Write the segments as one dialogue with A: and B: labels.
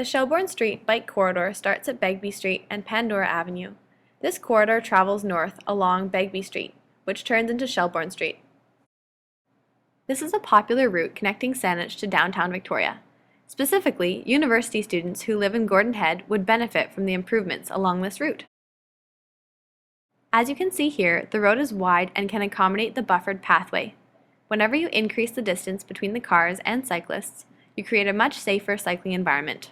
A: The Shelbourne Street bike corridor starts at Begbie Street and Pandora Avenue. This corridor travels north along Begbie Street, which turns into Shelbourne Street. This is a popular route connecting Saanich to downtown Victoria. Specifically, university students who live in Gordon Head would benefit from the improvements along this route. As you can see here, the road is wide and can accommodate the buffered pathway. Whenever you increase the distance between the cars and cyclists, you create a much safer cycling environment.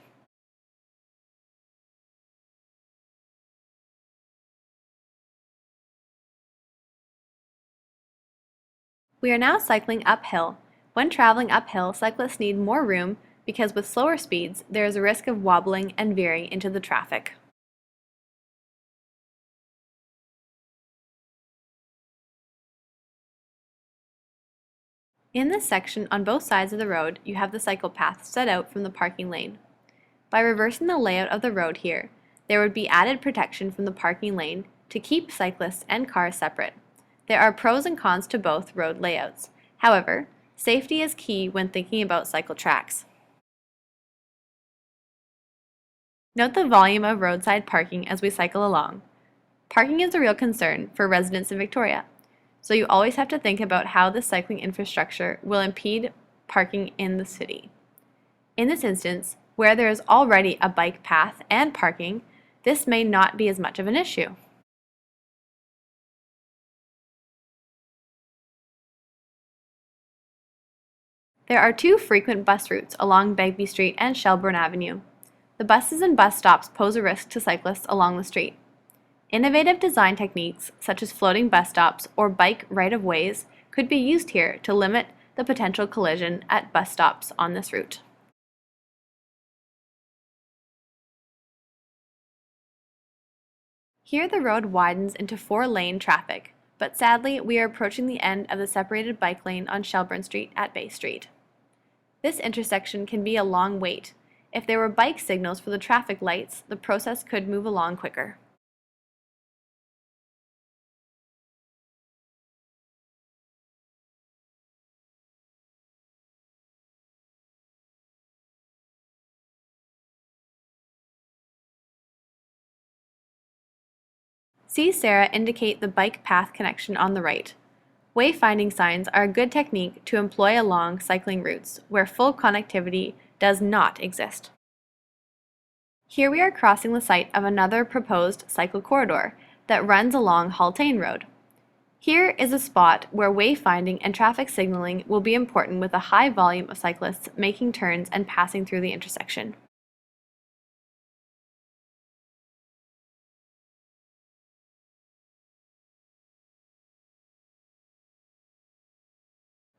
A: We are now cycling uphill. When traveling uphill, cyclists need more room because with slower speeds, there is a risk of wobbling and veering into the traffic. In this section, on both sides of the road, you have the cycle path set out from the parking lane. By reversing the layout of the road here, there would be added protection from the parking lane to keep cyclists and cars separate. There are pros and cons to both road layouts. However, safety is key when thinking about cycle tracks. Note the volume of roadside parking as we cycle along. Parking is a real concern for residents in Victoria, so you always have to think about how the cycling infrastructure will impede parking in the city. In this instance, where there is already a bike path and parking, this may not be as much of an issue. There are two frequent bus routes along Begbie Street and Shelbourne Avenue. The buses and bus stops pose a risk to cyclists along the street. Innovative design techniques such as floating bus stops or bike right-of-ways could be used here to limit the potential collision at bus stops on this route. Here the road widens into 4-lane traffic, but sadly we are approaching the end of the separated bike lane on Shelbourne Street at Bay Street. This intersection can be a long wait. If there were bike signals for the traffic lights, the process could move along quicker. See Sara indicate the bike path connection on the right. Wayfinding signs are a good technique to employ along cycling routes where full connectivity does not exist. Here we are crossing the site of another proposed cycle corridor that runs along Haltane Road. Here is a spot where wayfinding and traffic signaling will be important with a high volume of cyclists making turns and passing through the intersection.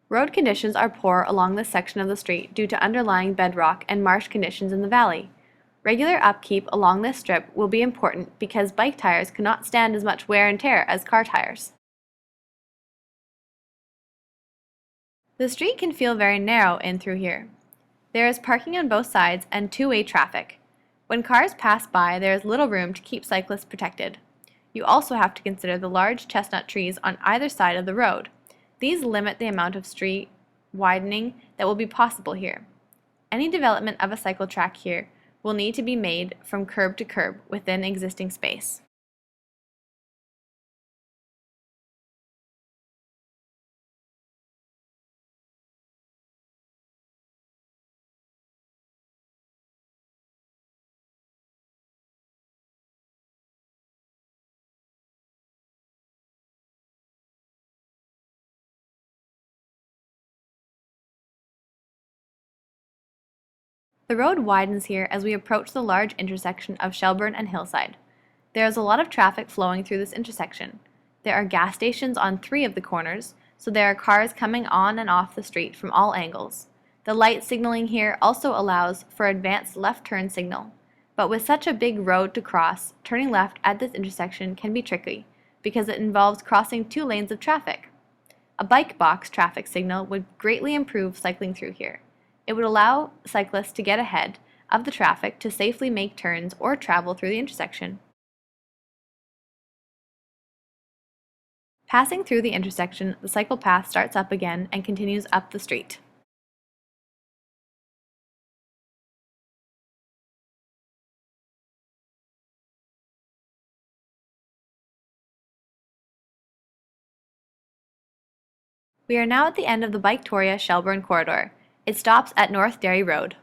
A: Road conditions are poor along this section of the street due to underlying bedrock and marsh conditions in the valley. Regular upkeep along this strip will be important because bike tires cannot stand as much wear and tear as car tires. The street can feel very narrow in through here. There is parking on both sides and two-way traffic. When cars pass by, there is little room to keep cyclists protected. You also have to consider the large chestnut trees on either side of the road. These limit the amount of street widening that will be possible here. Any development of a cycle track here will need to be made from curb to curb within existing space. The road widens here as we approach the large intersection of Shelbourne and Hillside. There is a lot of traffic flowing through this intersection. There are gas stations on 3 of the corners, so there are cars coming on and off the street from all angles. The light signaling here also allows for advanced left turn signal. But with such a big road to cross, turning left at this intersection can be tricky because it involves crossing 2 lanes of traffic. A bike box traffic signal would greatly improve cycling through here. It would allow cyclists to get ahead of the traffic to safely make turns or travel through the intersection. Passing through the intersection, the cycle path starts up again and continues up the street. We are now at the end of the Biketoria Shelbourne corridor. It stops at North Derry Road.